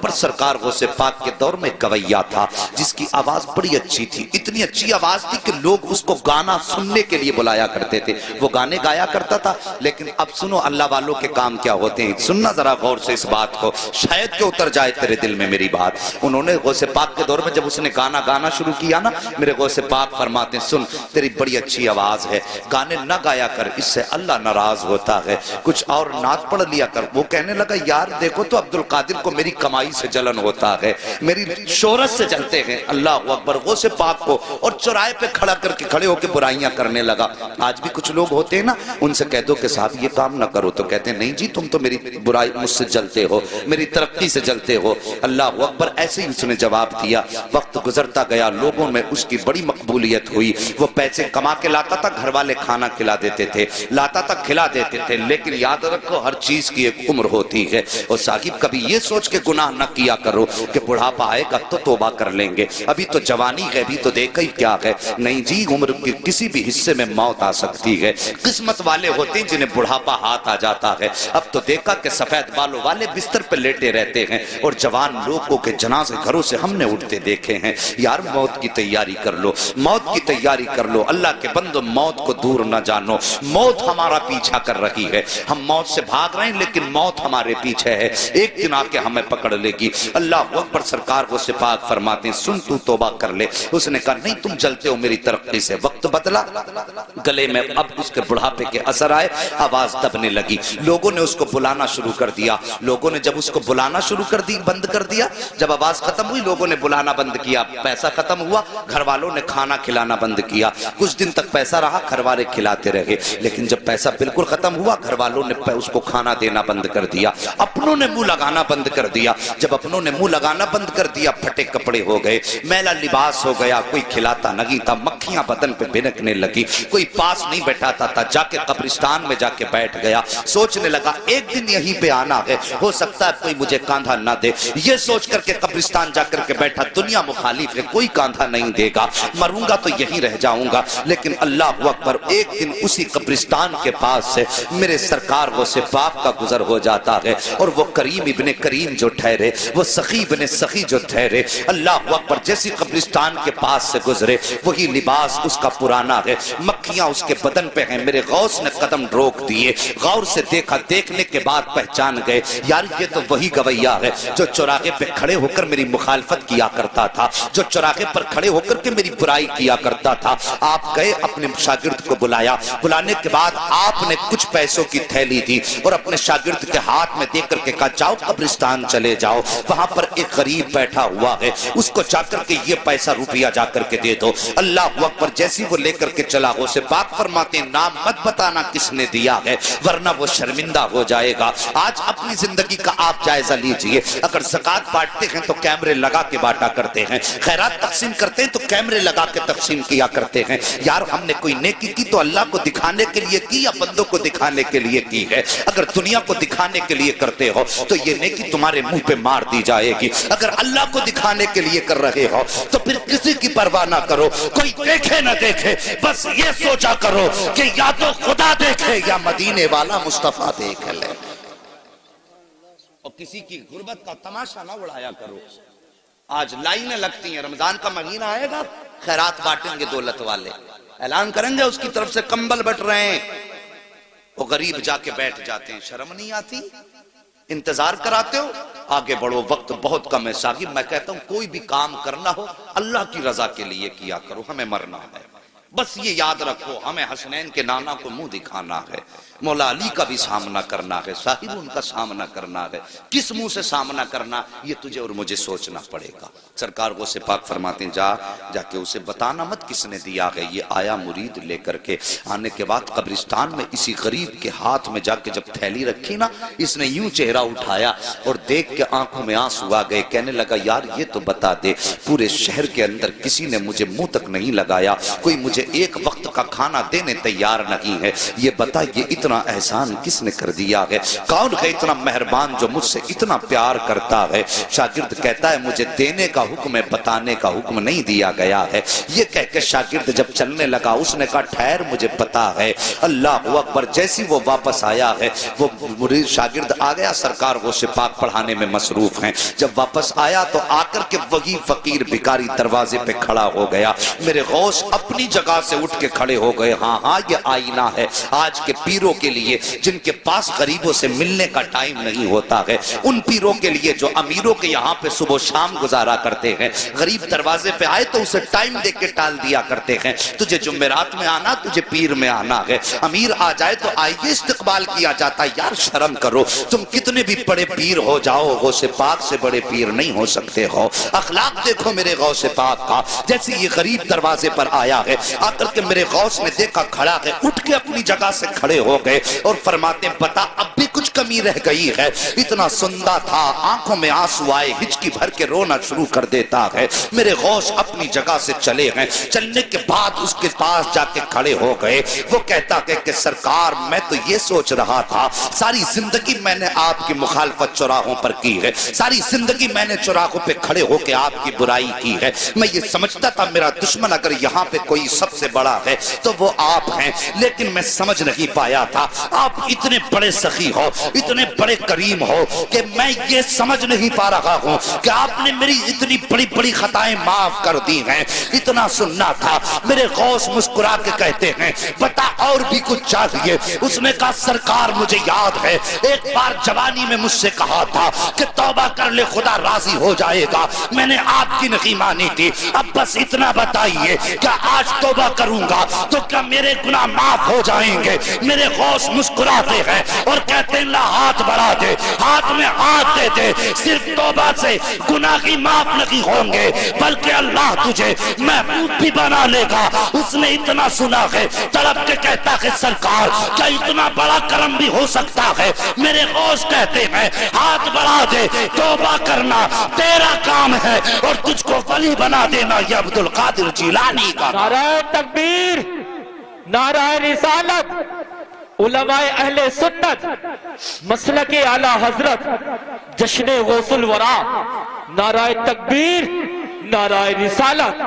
اکبر سرکار غوث پاک کے دور میں گویا تھا جس کی آواز بڑی اچھی تھی، اتنی اچھی آواز تھی کہ لوگ اس کو گانا سننے کے لیے بلایا کرتے تھے، وہ گانے گایا کرتا تھا۔ لیکن اب سنو اللہ والوں کے کام کیا ہوتے ہیں، سننا ذرا غور سے اس بات کو، شاید کہ اتر جائے تیرے دل میں میری بات۔ انہوں نے غوث پاک کے دور میں جب اس نے گانا شروع کیا نا، میرے غوث پاک فرماتے ہیں سن تیری بڑی اچھی آواز ہے، گانے نہ گایا کر، اس سے اللہ ناراض ہوتا ہے، کچھ اور نعت پڑھ لیا کر۔ وہ کہنے لگا یار دیکھو تو عبدالقادر کو میری کمائی سے جلن ہوتا ہے، میری شہرت سے جلتے ہیں۔ اللہ اکبر، غوث پاک کو اور چوراہے پہ کھڑے ہو کے برائیاں کرنے لگا۔ آج بھی کچھ لوگ ہوتے ہیں نا، ان سے کہہ دو کہ صاحب یہ کام نہ کرو تو کہتے ہیں نہیں جی تم تو میری برائی مجھ سے جلتے ہو، میری ترقی سے جلتے ہو۔ اللہ اکبر، ایسے ہی اس نے جواب دیا۔ وقت گزرتا گیا، لوگوں میں اس کی بڑی مقبولیت ہوئی، وہ پیسے کما کے لاتا تھا، گھر والے کھانا کھلا دیتے تھے، لاتا تھا کھلا دیتے تھے، لیکن یاد رکھو ہر چیز کی ایک عمر ہوتی ہے۔ اور صاحب کبھی یہ سوچ کے گناہ نہ کیا کرو کہ بڑھاپا آئے گا تو توبہ کر لیں گے، ابھی تو جوانی ہے، ابھی تو دیکھا ہی کیا ہے۔ نہیں جی، عمر کے کسی بھی حصے میں موت آ سکتی ہے۔ قسمت والے ہوتے ہیں جنہیں بڑھاپا ہاتھ آ جاتا ہے۔ اب تو دیکھا کہ سفید بالوں والے بستر پہ لیٹے رہتے ہیں اور جوان لوگوں کے جنازے گھروں سے ہم نے اٹھتے دیکھے ہیں۔ یار موت کی تیاری کر لو، موت کی تیاری کر لو، اللہ کے بندو موت کو دور نہ جانو۔ موت ہمارا پیچھا کر رہی ہے، ہم موت سے بھاگ رہے ہیں لیکن موت ہمارے پیچھے ہے، ایک دن آ کے ہمیں پکڑ لے گی۔ اللہ اکبر، سرکار غوث پاک فرماتے ہیں سن تو توبہ کر لے۔ اس نے کہا نہیں تم جلتے ہو میری ترقی سے۔ وقت بدلا، گلے میں اب اس کے بڑھاپے کے اثر آئے، آواز دبنے لگی، لوگوں نے اس کو بلانا شروع کر دیا۔ لوگوں نے جب اس کو بلانا شروع بند کر دیا، جب آواز ختم ہوئی لوگوں نے بلانا بند کیا، پیسہ ختم ہوا، گھر والوں نے کھانا کھلانا بند کیا۔ کچھ دن تک پیسہ رہا، گھر والے کھلاتے رہے، لیکن جب پیسہ بالکل ختم ہوا گھر والوں نے اس کو کھانا دینا بند کر دیا، اپنوں نے منہ لگانا بند کر دیا۔ جب اپنوں نے منہ لگانا بند کر دیا، پھٹے کپڑے ہو گئے، میلا لباس ہو گیا، کوئی کھلاتا نہیں تھا، مکھیاں بدن پہ بھنکنے لگی، کوئی پاس نہیں بیٹھاتا تھا، جا کے قبرستان میں جا کے بیٹھ گیا، سوچنے لگا ایک دن یہیں پہ آنا ہے، ہو سکتا ہے کوئی مجھے کاندھا نہ دے۔ یہ سوچ کر کے قبرستان جا کر کے بیٹھا، دنیا مخالف ہے، کوئی کاندھا نہیں دے گا، مروں گا تو یہیں رہ جاؤں گا۔ لیکن اللہ اکبر، ایک دن اسی قبرستان کے پاس سے میرے سرکار غوث پاک کا گزر ہو جاتا ہے، اور وہ کریم ابن کریم جو ٹھہرے، وہ سخی ابن سخی جو ٹھہرے، اللہ اکبر، جیسی قبرستان کے پاس سے گزرے وہی لباس اس کا پرانا ہے، مکھیاں اس کے بدن پہ ہیں۔ میرے غوث نے قدم روک دیے، غور سے دیکھا، دیکھنے کے بعد پہچان گئے یار یہ تو وہی گویا ہے جو چوراہے پہ کھڑے ہو کر میری مخالفت کیا کرتا تھا، جو چوراہے پر کھڑے ہو کر کے میری برائی کیا کرتا تھا۔ آپ گئے، اپنے شاگرد کو بلایا، بلانے کے بعد آپ نے کچھ پیسوں کی تھیلی دی اور اپنے شاگرد کے ہاتھ میں دے کر کے کہا جاؤ قبرستان چلے جاؤ، وہاں پر ایک غریب بیٹھا ہوا ہے، اس کو جا کر کے یہ پیسہ روپیہ جا کر کے دے دو۔ اللہ اکبر، جیسی وہ لے کر کے چلا، غوث پاک فرماتے ہیں نام مت بتانا کس نے دیا ہے ورنہ وہ شرمندہ ہو جائے گا۔ آج اپنی زندگی کا آپ جائزہ لیجئے، اگر زکوٰۃ بانٹتے ہیں تو کیمرے لگا کے بانٹا کرتے ہیں، خیرات تقسیم کرتے ہیں تو کیمرے لگا کے تقسیم کیا کرتے ہیں۔ یار ہم نے کوئی نیکی کی تو اللہ کو دکھانے کے لیے کی یا بندوں کو دکھانے کے لیے کی ہے؟ اگر دنیا کو دکھانے کے لیے کرتے ہو تو یہ نیکی تمہارے منہ پہ مار دی جائے گی، اگر اللہ کو دکھانے کے لیے کر رہے ہو تو پھر کسی کی پرواہ نہ کرو، کوئی دیکھے نہ دیکھے، بس یہ سوچا کرو کہ یا تو خدا دیکھے یا مدینے والا مصطفیٰ دیکھ لے، اور کسی کی غربت کا تماشا نہ اڑایا کرو۔ آج لائنیں لگتی ہیں، رمضان کا مہینہ آئے گا، خیرات بانٹیں گے دولت والے، اعلان کریں گے اس کی طرف سے کمبل بٹ رہے ہیں، وہ غریب جا کے بیٹھ جاتے ہیں، شرم نہیں آتی؟ انتظار کراتے ہو، آگے بڑھو، وقت بہت کم ہے۔ ساقب میں کہتا ہوں کوئی بھی کام کرنا ہو اللہ کی رضا کے لیے کیا کرو، ہمیں مرنا ہے، بس یہ یاد رکھو، ہمیں حسنین کے نانا کو منہ دکھانا ہے، مولا علی کا بھی سامنا کرنا ہے، صاحب ان کا سامنا کرنا ہے، کس منہ سے سامنا کرنا یہ تجھے اور مجھے سوچنا پڑے گا۔ سرکار غوث پاک فرماتے ہیں جا کے اسے بتانا مت کس نے دیا ہے۔ یہ آیا مرید لے کر کے، آنے کے بعد قبرستان میں اسی غریب کے ہاتھ میں جا کے جب تھیلی رکھی نا، اس نے یوں چہرہ اٹھایا اور دیکھ کے آنکھوں میں آنسو آ گئے، کہنے لگا یار یہ تو بتا دے، پورے شہر کے اندر کسی نے مجھے منہ تک نہیں لگایا، کوئی مجھے ایک وقت کا کھانا دینے تیار نہیں ہے، یہ بتا یہ اتنا اتنا احسان کس نے کر دیا ہے؟ کون ہے اتنا مہربان جو مجھ سے اتنا پیار کرتا ہے؟ شاگرد کہتا ہے مجھے دینے کا حکم ہے، بتانے کا حکم نہیں دیا گیا ہے۔ یہ کہہ کے شاگرد جب چلنے لگا اس نے کہا ٹھہر مجھے پتا ہے۔ اللہ اکبر، جیسی وہ واپس آیا ہے، وہ مرید شاگرد آ گیا، سرکار غوث پاک پڑھانے میں مصروف ہیں۔ جب واپس آیا تو آ کر کے وہی فقیر بھکاری دروازے پہ کھڑا ہو گیا۔ میرے غوث اپنی جگہ سے اٹھ کے کھڑے ہو گئے۔ ہاں ہاں، یہ آئینہ ہے آج کے پیروں کے لیے جن کے پاس غریبوں سے ملنے کا ٹائم نہیں ہوتا ہے، ان پیروں کے لیے جو امیروں کے یہاں پہ صبح و شام گزارا کرتے ہیں، غریب دروازے پہ آئے تو اسے ٹائم دے کے ٹال دیا کرتے ہیں، تجھے جمعرات میں آنا، تجھے پیر میں آنا ہے۔ امیر آ جائے تو آئیے استقبال کیا جاتا ہے۔ یار شرم کرو، تم کتنے بھی بڑے پیر ہو جاؤ، غوث پاک سے بڑے پیر نہیں ہو سکتے ہو۔ اخلاق دیکھو میرے غوث پاک کا۔ جیسے یہ غریب دروازے پر آیا ہے، آ کر کے میرے غوث نے دیکھا کھڑا ہے، اٹھ کے اپنی جگہ سے کھڑے ہو گئے اور فرماتے ہیں بتا اب بھی کچھ کمی رہ گئی ہے؟ اتنا سندا تھا، آنکھوں میں آنسو آئے، ہچکی بھر کے رونا شروع کر دیتا ہے۔ میرے غوث اپنی جگہ سے چلے ہیں، چلنے کے بعد اس کے پاس جا کے کھڑے ہو گئے۔ وہ کہتا ہے کہ سرکار میں تو یہ سوچ رہا تھا، ساری زندگی میں نے آپ کی مخالفت چوراہوں پر کی ہے، ساری زندگی میں نے چوراہوں پہ کھڑے ہو کے آپ کی برائی کی ہے۔ میں یہ سمجھتا تھا میرا دشمن اگر یہاں پہ کوئی سب سے بڑا ہے تو وہ آپ ہیں، لیکن میں سمجھ نہیں پایا تھا آپ اتنے بڑے سخی ہو، اتنے بڑے کریم ہو کہ میں یہ سمجھ نہیں پا رہا ہوں کہ آپ نے میری اتنی بڑی بڑی خطائیں معاف کر دی ہیں۔ اتنا سننا تھا۔ میرے غوث مسکرا کے کہتے ہیں بتا اور بھی کچھ چاہیے؟ اس نے کہا سرکار مجھے یاد ہے ایک بار جوانی میں مجھ سے کہا تھا کہ توبہ کر لے خدا راضی ہو جائے گا، میں نے آپ کی نہیں مانی تھی، اب بس اتنا بتائیے کیا آج توبہ کروں گا تو کیا میرے گناہ معاف ہو جائیں گے؟ میرے غوث مسکراتے ہیں اور کہتے ہیں اللہ ہاتھ بڑھا دے، ہاتھ میں ہاتھ دے دے، صرف توبہ سے گناہ کی معاف نہیں ہوں گے بلکہ اللہ تجھے محبوب بھی بنا لے گا۔ اس نے اتنا سنا ہے، تڑپ کے کہتا ہے سرکار کیا اتنا بڑا کرم بھی ہو سکتا ہے؟ میرے غوث کہتے ہیں ہاتھ بڑھا دے، توبہ کرنا تیرا کام ہے اور تجھ کو ولی بنا دینا یہ عبد القادر جیلانی کا۔ نعرہ تکبیر، نعرہ رسالت، علماء اہل سنت، مسلک اعلی حضرت، جشن غوث الورا، نعرہ تکبیر، نعرہ رسالت۔